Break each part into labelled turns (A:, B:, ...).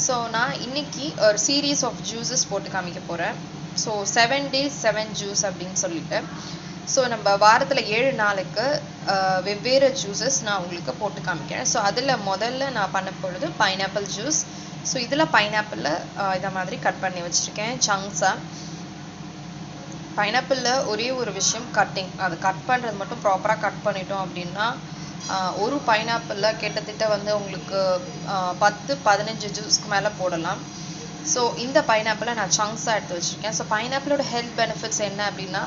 A: So நான் இன்னைக்கு ஒரு சீரீஸ் ஆஃப் ஜூஸஸ் போட்டு காமிக்க போகிறேன். ஸோ 7 days 7 ஜூஸ் அப்படின்னு சொல்லிட்டு, ஸோ நம்ம வாரத்தில் 7 நாளுக்கு வெவ்வேறு ஜூஸஸ் நான் உங்களுக்கு போட்டு காமிக்கிறேன். ஸோ அதில் முதல்ல நான் பண்ண பொழுது பைனாப்பிள் ஜூஸ். ஸோ இதில் பைனாப்பிளில் இதை மாதிரி கட் பண்ணி வச்சுருக்கேன் சங்க்ஸாக. பைனாப்பிளில் ஒரே ஒரு விஷயம் கட்டிங், அது கட் பண்ணுறது மட்டும் ப்ராப்பராக கட் பண்ணிட்டோம் அப்படின்னா ஒரு பைனாப்பிளில் கிட்டத்தட்ட வந்து உங்களுக்கு 10-15 ஜூஸ்க்கு மேலே போடலாம். ஸோ இந்த பைனாப்பிளை நான் சங்க்ஸாக எடுத்து வச்சுருக்கேன். ஸோ பைனாப்பிளோட ஹெல்த் பெனிஃபிட்ஸ் என்ன அப்படின்னா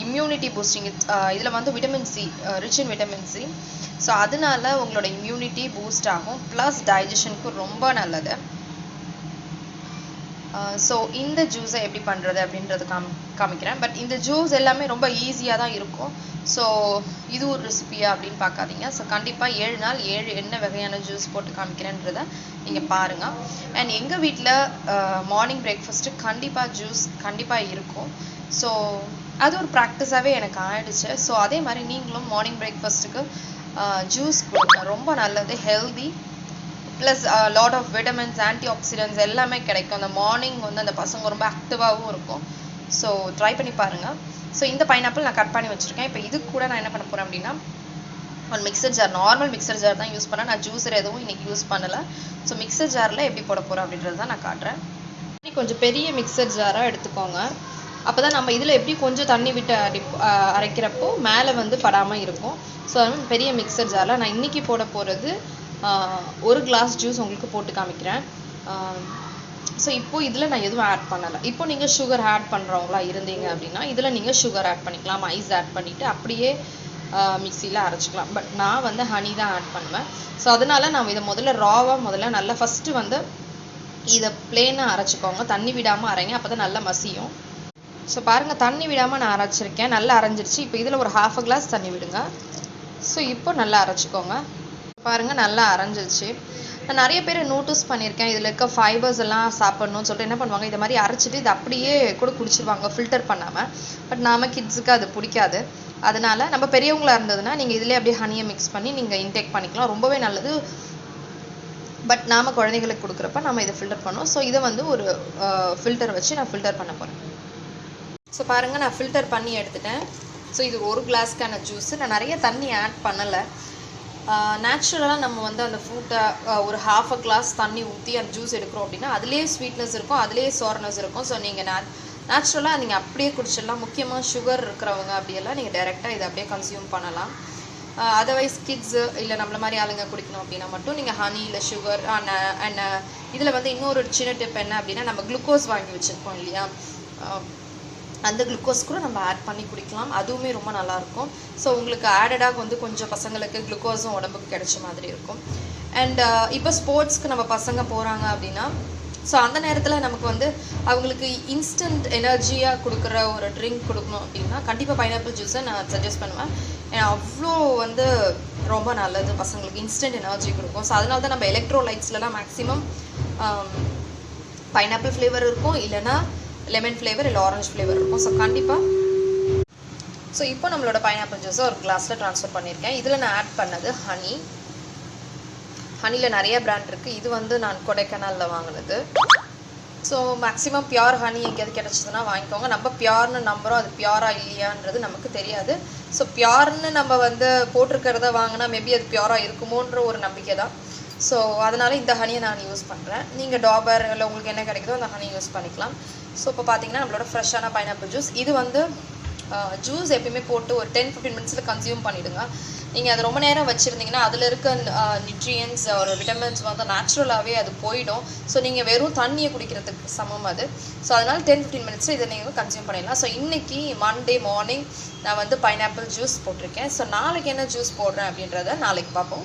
A: இம்யூனிட்டி பூஸ்டிங். இதில் வந்து vitamin C, rich in vitamin C. So அதனால உங்களோட இம்யூனிட்டி பூஸ்ட் ஆகும், ப்ளஸ் டைஜஷனுக்கு ரொம்ப நல்லது. ஸோ இந்த ஜூஸை எப்படி பண்ணுறது அப்படின்றது காமிக்கிறேன். பட் இந்த ஜூஸ் எல்லாமே ரொம்ப ஈஸியாக தான் இருக்கும். ஸோ இது ஒரு ரெசிபியா அப்படின்னு பார்க்காதீங்க. ஸோ கண்டிப்பாக 7 நாள் 7 என்ன வகையான ஜூஸ் போட்டு காமிக்கிறேன்றதை நீங்கள் பாருங்கள். அண்ட் எங்கள் வீட்டில் மார்னிங் பிரேக்ஃபாஸ்ட்டு கண்டிப்பாக ஜூஸ் கண்டிப்பாக இருக்கும். ஸோ அது ஒரு ப்ராக்டிஸாகவே எனக்கு ஆயிடுச்சு. ஸோ அதே மாதிரி நீங்களும் மார்னிங் பிரேக்ஃபாஸ்ட்டுக்கு ஜூஸ் கொடுங்க, ரொம்ப நல்லது, healthy, plus lot of vitamins, antioxidants எல்லாமே கிடைக்கும். அந்த மார்னிங் வந்து அந்த பசங்க ரொம்ப ஆக்டிவாகவும் இருக்கும். ஸோ ட்ரை பண்ணி பாருங்கள். ஸோ இந்த பைனாப்பிள் நான் கட் பண்ணி வச்சுருக்கேன். இப்போ இது கூட நான் என்ன பண்ண போகிறேன் அப்படின்னா ஒரு mixer jar, normal mixer jar தான் யூஸ் பண்ணேன். நான் ஜூஸர் எதுவும் இன்றைக்கி யூஸ் பண்ணலை. ஸோ மிக்சர் ஜாரில் எப்படி போட போகிறோம் அப்படின்றது தான் நான் காட்டுறேன். கொஞ்சம் பெரிய மிக்சர் ஜாராக எடுத்துக்கோங்க. அப்போ தான் நம்ம இதில் எப்படி கொஞ்சம் தண்ணி விட்டு அரைக்கிறப்போ மேலே வந்து படாமல் இருக்கும். ஸோ அது பெரிய மிக்சர் ஜாரில் நான் இன்றைக்கி போட போகிறது 1 கிளாஸ் ஜூஸ் உங்களுக்கு போட்டு காமிக்கிறேன். ஸோ இப்போது இதில் நான் எதுவும் ஆட் பண்ணலை. இப்போ நீங்கள் சுகர் ஆட் பண்ணுறவங்களா இருந்தீங்க அப்படின்னா இதில் நீங்கள் சுகர் ஆட் பண்ணிக்கலாம், ஐஸ் ஆட் பண்ணிவிட்டு அப்படியே மிக்சியில் அரைச்சிக்கலாம். பட் நான் வந்து ஹனி தான் ஆட் பண்ணுவேன். ஸோ அதனால் நம்ம இதை முதல்ல நல்லா ஃபஸ்ட்டு வந்து இதை பிளேனாக அரைச்சிக்கோங்க, தண்ணி விடாமல் அரைங்க, அப்போ தான் நல்லா மசியும். ஸோ பாருங்கள், தண்ணி விடாமல் நான் அரைச்சிருக்கேன், நல்லா அரைஞ்சிருச்சு. இப்போ இதில் ஒரு 1/2 கிளாஸ் தண்ணி விடுங்க. ஸோ இப்போ நல்லா அரைச்சிக்கோங்க. பாருங்கள், நல்லா அரைஞ்சிருச்சு. நான் நிறைய பேர் நோட்டீஸ் பண்ணியிருக்கேன், இதில் இருக்க ஃபைபர்ஸ் எல்லாம் சாப்பிட்ணுன்னு சொல்லிட்டு என்ன பண்ணுவாங்க, இதை மாதிரி அரைச்சிட்டு இதை அப்படியே கூட குடிச்சிருவாங்க ஃபில்டர் பண்ணாமல். பட் நாம கிட்ஸுக்கு அது பிடிக்காது. அதனால நம்ம பெரியவங்களா இருந்ததுன்னா நீங்கள் இதிலே அப்படியே ஹனியை மிக்ஸ் பண்ணி நீங்கள் இன்டேக் பண்ணிக்கலாம், ரொம்பவே நல்லது. பட் நாம் குழந்தைகளுக்கு கொடுக்குறப்ப நம்ம இதை ஃபில்டர் பண்ணோம். ஸோ இதை வந்து ஒரு ஃபில்டர் வச்சு நான் ஃபில்டர் பண்ண போகிறேன். ஸோ பாருங்கள், நான் ஃபில்டர் பண்ணி எடுத்துட்டேன். ஸோ இது 1 கிளாஸ்க்கான ஜூஸு. நான் நிறைய தண்ணி ஆட் பண்ணலை. நேச்சுரலாக நம்ம வந்து அந்த ஃப்ரூட்டை ஒரு 1/2 கிளாஸ் தண்ணி ஊற்றி அந்த ஜூஸ் எடுக்கிறோம் அப்படின்னா அதுலேயே ஸ்வீட்னஸ் இருக்கும், அதுலேயே சோர்னஸ் இருக்கும். ஸோ நீங்கள் நேச்சுரலாக நீங்கள் அப்படியே குடிச்சிடலாம். முக்கியமாக சுகர் இருக்கிறவங்க அப்படியெல்லாம் நீங்கள் டைரெக்டாக இதை அப்படியே கன்சியூம் பண்ணலாம். அதர்வைஸ் கிட்ஸு இல்லை நம்மள மாதிரி ஆளுங்க குடிக்கணும் அப்படின்னா மட்டும் நீங்கள் ஹனி இல்லை சுகர் அண்ட் இதில் வந்து இன்னொரு சின்ன டிப் என்ன அப்படின்னா, நம்ம குளுக்கோஸ் வாங்கி வச்சுருக்கோம் இல்லையா, அந்த குளுக்கோஸ் கூட நம்ம ஆட் பண்ணி குடிக்கலாம், அதுவுமே ரொம்ப நல்லாயிருக்கும். ஸோ உங்களுக்கு ஆடடாக வந்து கொஞ்சம் பசங்களுக்கு குளுக்கோஸும் உடம்புக்கு கிடைச்ச மாதிரி இருக்கும். அண்ட் இப்போ ஸ்போர்ட்ஸ்க்கு நம்ம பசங்க போகிறாங்க அப்படின்னா ஸோ அந்த நேரத்தில் நமக்கு வந்து அவங்களுக்கு இன்ஸ்டன்ட் எனர்ஜியாக கொடுக்குற ஒரு ட்ரிங்க் கொடுக்கணும் அப்படின்னா கண்டிப்பாக பைனாப்பிள் ஜூஸை நான் சஜஸ்ட் பண்ணுவேன். ஏன்னா அவ்வளோ வந்து ரொம்ப நல்லது, பசங்களுக்கு இன்ஸ்டன்ட் எனர்ஜி கொடுக்கும். ஸோ அதனால தான் நம்ம எலக்ட்ரோலைட்ஸ்லாம் மேக்ஸிமம் பைனாப்பிள் ஃப்ளேவர் இருக்கும், இல்லைன்னா லெமன் ஃப்ளேவர் இல்லை ஆரஞ்சு ஃப்ளேவர் இருக்கும். ஸோ கண்டிப்பாக ஸோ இப்போ நம்மளோட பைனாப்பிள் ஜூஸை ஒரு கிளாஸில் ட்ரான்ஸ்ஃபர் பண்ணியிருக்கேன். இதில் நான் ஆட் பண்ணது ஹனி. ஹனியில் நிறைய பிராண்ட் இருக்குது. இது வந்து நான் கொடைக்கானலில் வாங்கினது. ஸோ மேக்ஸிமம் பியூர் ஹனி எங்கேயாவது கிடச்சிதுன்னா வாங்கிக்கோங்க. நம்ம பியூர்னு நம்புகிறோம், அது பியூரா இல்லையான்றது நமக்கு தெரியாது. ஸோ பியூர்னு நம்ம வந்து போட்டிருக்கிறத வாங்கினா மேபி அது பியூராக இருக்குமோன்ற ஒரு நம்பிக்கை தான். ஸோ அதனால் இந்த ஹனியை நான் யூஸ் பண்ணுறேன். நீங்கள் டாபர் இல்லை உங்களுக்கு என்ன கிடைக்குதோ அந்த ஹனி யூஸ் பண்ணிக்கலாம். ஸோ இப்போ பார்த்தீங்கன்னா நம்மளோட ஃப்ரெஷ்ஷான பைனாப்பிள் ஜூஸ். இது வந்து ஜூஸ் எப்பயுமே போட்டு ஒரு 10-15 மினிட்ஸில் கன்சியூம் பண்ணிவிடுங்க. நீங்கள் அது ரொம்ப நேரம் வச்சுருந்தீங்கன்னா அதில் இருக்க நியூட்ரியன்ஸ் ஒரு விட்டமின்ஸ் வந்து நேச்சுரலாகவே அது போயிடும். ஸோ நீங்கள் வெறும் தண்ணியை குடிக்கிறதுக்கு சமம் அது. ஸோ அதனால் 10-15 மினிட்ஸில் இதை நீங்கள் கன்சியூம் பண்ணிடலாம். ஸோ இன்றைக்கி மண்டே மார்னிங் நான் வந்து பைனாப்பிள் ஜூஸ் போட்டிருக்கேன். ஸோ நாளைக்கு என்ன ஜூஸ் போடுறேன் அப்படின்றத நாளைக்கு பார்ப்போம்.